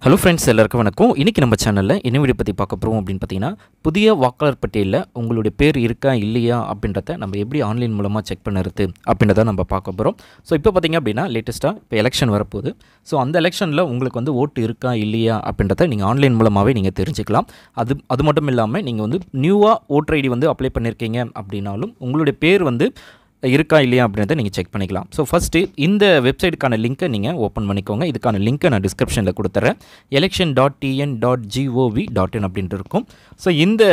Hello friends, எல்லாருக்கும் வணக்கம். இன்றைக்கி நம்ம சேனலில் என்ன வீடியோ பற்றி பார்க்க போகிறோம் அப்படின்னு பார்த்தீங்கன்னா, புதிய வாக்காளர் பட்டியலில் உங்களுடைய பேர் இருக்கா இல்லையா அப்படின்றத நம்ம எப்படி ஆன்லைன் மூலமாக செக் பண்ணுறது அப்படின்றத நம்ம பார்க்க போகிறோம். ஸோ இப்போ பார்த்திங்க அப்படின்னா லேட்டஸ்ட்டாக இப்போ எலெக்ஷன் வரப்போகுது. ஸோ அந்த எலெக்ஷனில் உங்களுக்கு வந்து ஓட்டு இருக்கா இல்லையா அப்படின்றத நீங்கள் ஆன்லைன் மூலமாகவே நீங்கள் தெரிஞ்சுக்கலாம். அது மட்டும் இல்லாமல் நீங்கள் வந்து நியூவாக ஓட்டர் ஐடி வந்து அப்ளை பண்ணியிருக்கீங்க அப்படின்னாலும் உங்களுடைய பேர் வந்து இருக்கா இல்லையா அப்படின்றத நீங்கள் செக் பண்ணிக்கலாம். ஸோ ஃபஸ்ட்டு இந்த வெப்சைட்டுக்கான லிங்க்கை நீங்கள் ஓப்பன் பண்ணிக்கோங்க. இதுக்கான லிங்க்கை நான் டிஸ்கிரிப்ஷனில் கொடுத்துட்றேன். election.tn.gov.in அப்படின்ட்டு இருக்கும். ஸோ இந்த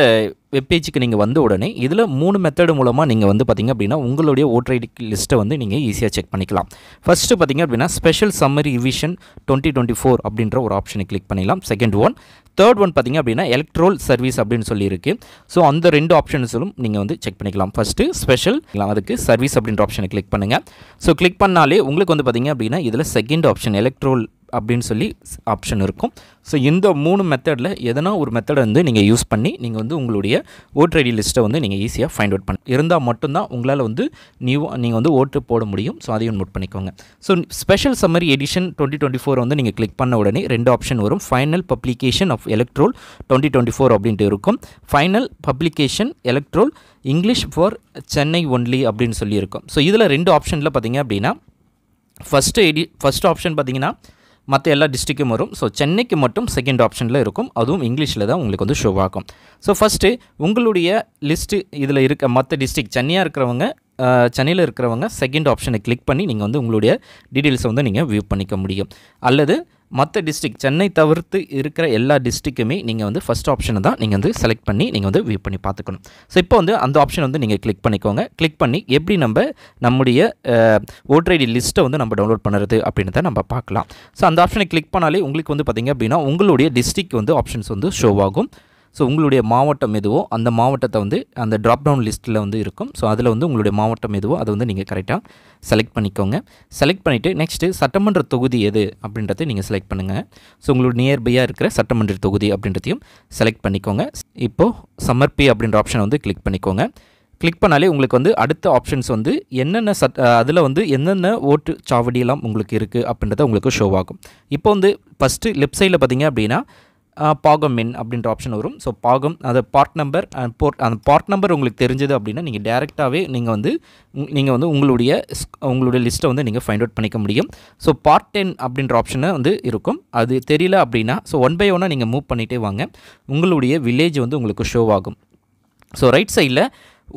வெப்பேஜுக்கு நீங்கள் வந்த உடனே இதில் 3 மெத்தடு மூலமாக நீங்கள் வந்து பார்த்திங்க அப்படின்னா உங்களுடைய ஓட்டர் ஐடி லிஸ்ட்டை வந்து நீங்கள் ஈஸியாக செக் பண்ணிக்கலாம். ஃபஸ்ட்டு பார்த்திங்க அப்படின்னா ஸ்பெஷல் சம்மரி ரிவிஷன் 2024 அப்படின்ற ஒரு ஆப்ஷனை கிளிக் பண்ணிடலாம். Second one. தேர்ட் ஒன் பார்த்திங்க அப்படின்னா எலக்ட்ரல் சர்வீஸ் அப்படின்னு சொல்லியிருக்கு. ஸோ அந்த 2 ஆப்ஷன்ஸிலும் நீங்கள் வந்து செக் பண்ணிக்கலாம். ஃபஸ்ட்டு ஸ்பெஷல், அதுக்கு சர்வீஸ் அப்படின்ற ஆப்ஷனை கிளிக் பண்ணுங்கள். ஸோ கிளிக் பண்ணாலே உங்களுக்கு வந்து பார்த்திங்க அப்படின்னா இதில் செகண்ட் ஆப்ஷன் எலக்ட்ரல் அப்படின்னு சொல்லி ஆப்ஷன் இருக்கும். ஸோ இந்த 3 மெத்தடில் எதனா ஒரு மெத்தடை வந்து நீங்கள் யூஸ் பண்ணி நீங்கள் வந்து உங்களுடைய ஓட்டர் ஐடி லிஸ்ட்டை வந்து நீங்கள் ஈஸியாக ஃபைண்ட் அவுட் இருந்தால் மட்டும்தான் உங்களால் வந்து நீங்கள் வந்து ஓட்டு போட முடியும். ஸோ அதையும் நோட் பண்ணிக்கோங்க. ஸோ ஸ்பெஷல் சம்மரி எடிஷன் 2024 வந்து நீங்கள் கிளிக் பண்ண உடனே 2 ஆப்ஷன் வரும். ஃபைனல் பப்ளிகேஷன் ஆஃப் எலக்ட்ரல் 2024 அப்படின்ட்டு இருக்கும். Final publication electoral English for Chennai only அப்படின்னு சொல்லியிருக்கும். ஸோ இதில் 2 ஆப்ஷனில் பார்த்தீங்க அப்படின்னா ஃபஸ்ட் ஆப்ஷன் பார்த்தீங்கன்னா மற்ற எல்லா டிஸ்ட்ரிக்கும் வரும். ஸோ சென்னைக்கு மட்டும் செகண்ட் ஆப்ஷனில் இருக்கும். அதுவும் இங்கிலீஷில் தான் உங்களுக்கு வந்து ஷோ ஆகும். ஸோ ஃபஸ்ட்டு உங்களுடைய லிஸ்ட்டு இதில் இருக்க மற்ற டிஸ்ட்ரிக் சென்னையில் இருக்கிறவங்க செகண்ட் ஆப்ஷனை கிளிக் பண்ணி நீங்கள் வந்து உங்களுடைய டீட்டெயில்ஸை வந்து நீங்கள் வியூ பண்ணிக்க முடியும். அல்லது மற்ற டிஸ்ட்ரிக் சென்னை தவிர்த்து இருக்கிற எல்லா டிஸ்ட்ரிக்குமே நீங்கள் வந்து ஃபஸ்ட் ஆப்ஷனை தான் நீங்கள் வந்து செலக்ட் பண்ணி நீங்கள் வந்து வியூ பண்ணி பார்த்துக்கணும். ஸோ இப்போ வந்து அந்த ஆப்ஷன் வந்து நீங்கள் கிளிக் பண்ணிக்கோங்க. கிளிக் பண்ணி எப்படி நம்முடைய ஓட்டர் ஐடி லிஸ்ட்டை வந்து நம்ம டவுன்லோட் பண்ணுறது அப்படின்றத நம்ம பார்க்கலாம். ஸோ அந்த ஆப்ஷனை கிளிக் பண்ணாலே உங்களுக்கு வந்து பார்த்திங்க அப்படின்னா உங்களுடைய டிஸ்ட்ரிக் வந்து ஆப்ஷன்ஸ் வந்து ஷோ ஆகும். ஸோ உங்களுடைய மாவட்டம் எதுவோ அந்த மாவட்டத்தை வந்து அந்த ட்ராப் டவுன் லிஸ்ட்டில் வந்து இருக்கும். ஸோ அதில் வந்து உங்களுடைய மாவட்டம் எதுவோ அதை வந்து நீங்கள் கரெக்டாக செலக்ட் பண்ணிக்கோங்க. செலக்ட் பண்ணிவிட்டு நெக்ஸ்ட்டு சட்டமன்ற தொகுதி எது அப்படின்றத நீங்கள் செலக்ட் பண்ணுங்கள். ஸோ உங்களோட நியர்பையாக இருக்கிற சட்டமன்ற தொகுதி அப்படின்றதையும் செலக்ட் பண்ணிக்கோங்க. இப்போது சமர்ப்பி அப்படின்ற ஆப்ஷனை வந்து கிளிக் பண்ணிக்கோங்க. கிளிக் பண்ணாலே உங்களுக்கு வந்து அடுத்த ஆப்ஷன்ஸ் வந்து என்னென்ன அதில் வந்து என்னென்ன ஓட்டு சாவடியெல்லாம் உங்களுக்கு இருக்குது அப்படின்றத உங்களுக்கு ஷோ ஆகும். இப்போ வந்து ஃபஸ்ட்டு லெஃப்ட் சைடில் பார்த்தீங்க அப்படின்னா பாகம் எண் அப்படின்ற ஆப்ஷன் வரும். ஸோ பாகம் அது பார்ட் நம்பர் அந்த பார்ட் நம்பர் உங்களுக்கு தெரிஞ்சது அப்படின்னா நீங்கள் டேரெக்டாகவே நீங்கள் வந்து உங்களுடைய லிஸ்ட்டை வந்து நீங்கள் ஃபைண்ட் அவுட் பண்ணிக்க முடியும். ஸோ பார்ட் 10 அப்படின்ற ஆப்ஷனை வந்து இருக்கும். அது தெரியல அப்படின்னா ஸோ 1 by 1 நீங்கள் மூவ் பண்ணிகிட்டே வாங்க. உங்களுடைய வில்லேஜ் வந்து உங்களுக்கு ஷோ ஆகும். ஸோ ரைட் சைடில்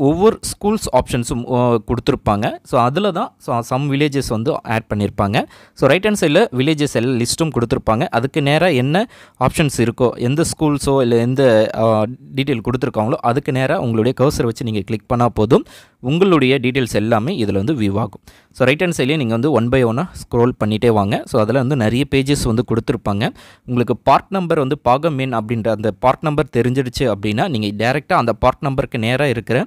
ஒவ்வொரு ஸ்கூல்ஸ் ஆப்ஷன்ஸும் கொடுத்துருப்பாங்க. ஸோ அதில் தான் சம் வில்லேஜஸ் வந்து ஆட் பண்ணியிருப்பாங்க. ஸோ ரைட் ஹேண்ட் சைடில் வில்லேஜஸ் எல்லாம் லிஸ்ட்டும் கொடுத்துருப்பாங்க. அதுக்கு நேராக என்ன ஆப்ஷன்ஸ் இருக்கோ, எந்த ஸ்கூல்ஸோ இல்லை எந்த டீட்டெயில் கொடுத்துருக்காங்களோ அதுக்கு நேராக உங்களுடைய கர்சர் வச்சு நீங்கள் கிளிக் பண்ணால் போதும் உங்களுடைய டீட்டெயில்ஸ் எல்லாமே இதில் வந்து வியூ ஆகும். ஸோ ரைட் ஹேண்ட் சைட்லேயே நீங்கள் வந்து 1 by 1 ஸ்க்ரோல் பண்ணிகிட்டே வாங்க. ஸோ அதில் வந்து நிறைய பேஜஸ் வந்து கொடுத்துருப்பாங்க. உங்களுக்கு பார்ட் நம்பர் வந்து பாகம் எண் அப்படின்ற அந்த பார்ட் நம்பர் தெரிஞ்சிடுச்சு அப்படின்னா நீங்கள் டேரெக்டாக அந்த பார்ட் நம்பருக்கு நேராக இருக்கிற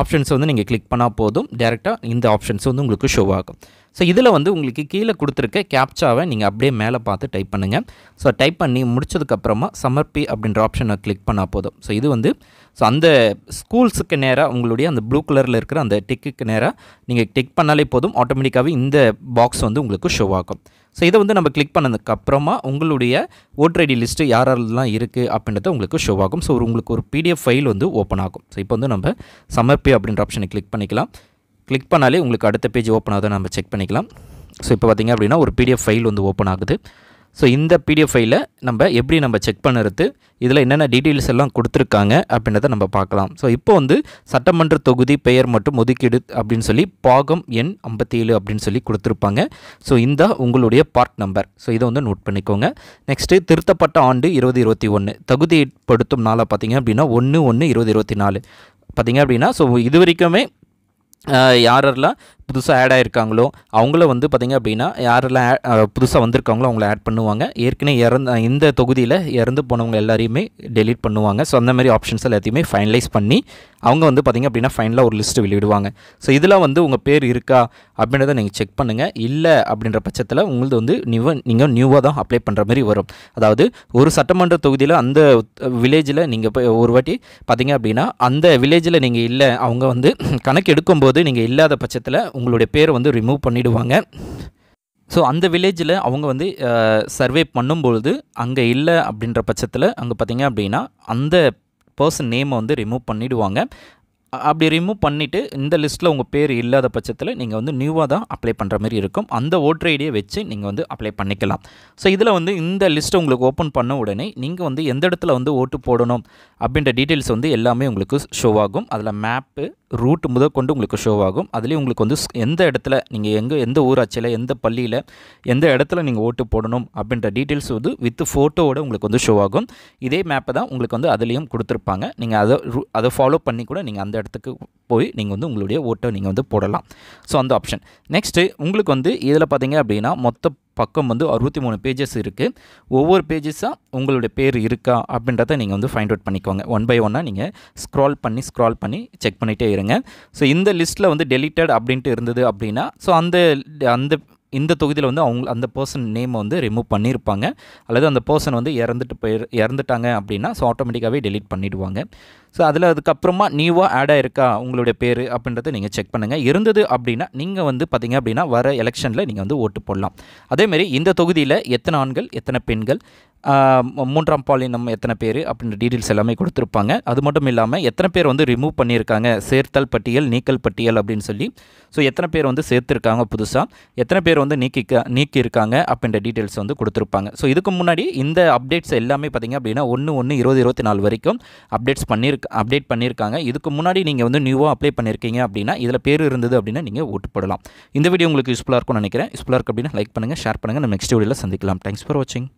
ஆப்ஷன்ஸ் வந்து நீங்கள் கிளிக் பண்ணால் போதும் டேரெக்டாக இந்த ஆப்ஷன்ஸ் வந்து உங்களுக்கு ஷோ ஆகும். ஸோ இதில் வந்து உங்களுக்கு கீழே கொடுத்துருக்க கேப்சாவை நீங்கள் அப்படியே மேலே பார்த்து டைப் பண்ணுங்கள். ஸோ டைப் பண்ணி முடிச்சதுக்கப்புறமா சமர்ப்பி அப்படின்ற ஆப்ஷனை கிளிக் பண்ணால் போதும். ஸோ இது வந்து அந்த ஸ்கூல்ஸுக்கு நேராக உங்களுடைய அந்த ப்ளூ கலரில் இருக்கிற அந்த டிக்குக்கு நேராக நீங்கள் டிக் பண்ணாலே போதும் ஆட்டோமேட்டிக்காகவே இந்த பாக்ஸ் வந்து உங்களுக்கு ஷோ ஆகும். ஸோ இதை வந்து நம்ம கிளிக் பண்ணதுக்கப்புறமா உங்களுடைய ஓட்டர் ஐடி லிஸ்ட்டு யாரெல்லாம் இருக்குது அப்படின்றத உங்களுக்கு ஷோ ஆகும். ஸோ உங்களுக்கு ஒரு PDF ஃபைல் வந்து ஓப்பன் ஆகும். ஸோ இப்போ வந்து நம்ம சமர்ப்பி அப்படின்ற ஆப்ஷனை கிளிக் பண்ணிக்கலாம். கிளிக் பண்ணாலே உங்களுக்கு அடுத்த பேஜ் ஓப்பன் ஆகுதை நம்ம செக் பண்ணிக்கலாம். ஸோ இப்போ பார்த்திங்க அப்படின்னா ஒரு PDF ஃபைல் வந்து ஓப்பன் ஆகுது. ஸோ இந்த PDF ஃபைலை நம்ம செக் பண்ணுறது, இதில் என்னென்ன டீட்டெயில்ஸ் எல்லாம் கொடுத்துருக்காங்க அப்படின்றத நம்ம பார்க்கலாம். ஸோ இப்போ வந்து சட்டமன்ற தொகுதி பெயர் மற்றும் ஒதுக்கீடு அப்படின்னு சொல்லி பாகம் எண் 57 அப்படின்னு சொல்லி கொடுத்துருப்பாங்க. ஸோ இந்த உங்களுடைய பார்ட் நம்பர். ஸோ இதை வந்து நோட் பண்ணிக்கோங்க. நெக்ஸ்ட்டு திருத்தப்பட்ட ஆண்டு 2021 தகுதிப்படுத்தும் நாளாக பார்த்திங்க அப்படின்னா 1/1/2024 பார்த்திங்க அப்படின்னா ஸோ இது வரைக்குமே யாரெல்லாம் புதுசாக ஆட் ஆகிருக்காங்களோ அவங்கள வந்து பார்த்திங்க அப்படின்னா யாரெல்லாம் புதுசாக வந்திருக்காங்களோ அவங்கள ஆட் பண்ணுவாங்க. ஏற்கனவே இந்த தொகுதியில் இறந்து போனவங்க எல்லாரையுமே டெலீட் பண்ணுவாங்க. ஸோ அந்த மாதிரி ஆப்ஷன்ஸ் எல்லாத்தையுமே ஃபைனலைஸ் பண்ணி அவங்க வந்து பார்த்திங்க அப்படின்னா ஃபைனலாக ஒரு லிஸ்ட்டு வெளியிடுவாங்க. ஸோ இதில் வந்து உங்கள் பேர் இருக்கா அப்படின்றத நீங்கள் செக் பண்ணுங்கள். இல்லை அப்படின்ற பட்சத்தில் உங்களுக்கு வந்து நீங்கள் நியூவாக தான் அப்ளை பண்ணுற மாதிரி வரும். அதாவது ஒரு சட்டமன்ற தொகுதியில் அந்த வில்லேஜில் நீங்கள் போய் ஒரு வாட்டி பார்த்திங்க அப்படின்னா அந்த வில்லேஜில் நீங்கள் இல்லை, அவங்க வந்து கணக்கு எடுக்கும்போது நீங்கள் இல்லாத பட்சத்தில் உங்களுடைய பேரை வந்து ரிமூவ் பண்ணிவிடுவாங்க. ஸோ அந்த வில்லேஜில் அவங்க வந்து சர்வே பண்ணும்பொழுது அங்கே இல்லை அப்படின்ற பட்சத்தில் அங்கே பார்த்திங்க அப்படின்னா அந்த பர்சன் நேமை வந்து ரிமூவ் பண்ணிவிடுவாங்க. அப்படி ரிமூவ் பண்ணிவிட்டு இந்த லிஸ்ட்டில் உங்கள் பேர் இல்லாத பட்சத்தில் நீங்கள் வந்து நியூவாக தான் அப்ளை பண்ணுற மாதிரி இருக்கும். அந்த ஓட்டர் ஐடியை வச்சு நீங்கள் வந்து அப்ளை பண்ணிக்கலாம். ஸோ இதில் வந்து இந்த லிஸ்ட்டை உங்களுக்கு ஓப்பன் பண்ண உடனே நீங்கள் வந்து எந்த இடத்துல வந்து ஓட்டு போடணும் அப்படின்ற டீட்டெயில்ஸ் வந்து எல்லாமே உங்களுக்கு ஷோ ஆகும். அதில் மேப்பு ரூட் முதற்கொண்டு உங்களுக்கு ஷோ ஆகும். அதுலேயும் உங்களுக்கு வந்து எந்த இடத்துல நீங்கள் எந்த ஊராட்சியில் எந்த பள்ளியில் எந்த இடத்துல நீங்கள் ஓட்டு போடணும் அப்படின்ற டீட்டெயில்ஸ் வந்து வித் ஃபோட்டோவோட உங்களுக்கு வந்து ஷோ ஆகும். இதே மேப்பை தான் உங்களுக்கு வந்து அதுலேயும் கொடுத்துருப்பாங்க. நீங்கள் அதை ஃபாலோ பண்ணி கூட நீங்கள் அந்த இடத்துக்கு போய் நீங்கள் வந்து உங்களுடைய ஓட்டை நீங்கள் வந்து போடலாம். ஸோ அந்த ஆப்ஷன். நெக்ஸ்ட்டு உங்களுக்கு வந்து இதில் பார்த்தீங்க அப்படின்னா மொத்த பக்கம் வந்து 63 பேஜஸ் இருக்குது. ஒவ்வொரு பேஜஸாக உங்களுடைய பேர் இருக்கா அப்படின்றத நீங்கள் வந்து ஃபைண்ட் அவுட் பண்ணிக்கோங்க. ஒன் பை ஒன்னாக நீங்கள் ஸ்க்ரால் பண்ணி செக் பண்ணிகிட்டே இருங்க. ஸோ இந்த லிஸ்ட்டில் வந்து டெலிட்டட் அப்படின்ட்டு இருந்தது அப்படின்னா ஸோ இந்த தொகுதியில் வந்து அந்த பர்சன் நேமை வந்து ரிமூவ் பண்ணியிருப்பாங்க. அல்லது அந்த பர்சன் வந்து இறந்துட்டாங்க அப்படின்னா ஸோ ஆட்டோமேட்டிக்காகவே டெலீட் பண்ணிவிடுவாங்க. ஸோ அதில் அதுக்கப்புறமா நியூவாக ஆட் ஆகிருக்கா உங்களுடைய பேர் அப்படின்றத நீங்கள் செக் பண்ணுங்கள். இருந்தது அப்படின்னா நீங்கள் வந்து பார்த்திங்க அப்படின்னா வர எலெக்ஷனில் நீங்கள் வந்து ஓட்டு போடலாம். அதேமாரி இந்த தொகுதியில் எத்தனை ஆண்கள் எத்தனை பெண்கள், மூன்றாம் பாலினம் எத்தனை பேர் அப்படின்ற டீட்டெயில்ஸ் எல்லாமே கொடுத்துருப்பாங்க. அது மட்டும் இல்லாமல் எத்தனை பேர் வந்து ரிமூவ் பண்ணியிருக்காங்க, சேர்த்தல் பட்டியல் நீக்கல் பட்டியல் அப்படின்னு சொல்லி. ஸோ எத்தனை பேர் வந்து சேர்த்துருக்காங்க புதுசாக, எத்தனை பேர் வந்து நீக்கியிருக்காங்க அப்படின்ற டீட்டெயில்ஸ் வந்து கொடுத்துருப்பாங்க. ஸோ இதுக்கு முன்னாடி இந்த அப்டேட்ஸ் எல்லாமே பார்த்திங்க அப்படின்னா 1/1/2024 வரைக்கும் அப்டேட் பண்ணியிருக்காங்க. இதுக்கு முன்னாடி நீங்கள் வந்து நியூவாக அப்ளை பண்ணியிருக்கீங்க அப்படின்னா இதில் பேர் இருந்தது அப்படின்னா நீங்கள் ஓட்டு போடலாம். இந்த வீடியோ உங்களுக்கு யூஸ்ஃபுல்லாக இருக்கும்னு நினைக்கிறேன். யூஸ்ஃபுல்லாக இருக்குது அப்படின்னா லைக் பண்ணுங்கள், ஷேர் பண்ணுங்கள். நம்ம நெக்ஸ்ட் வீடியோவில் சந்திக்கலாம். தேங்க்ஸ் ஃபார் வாட்சிங்.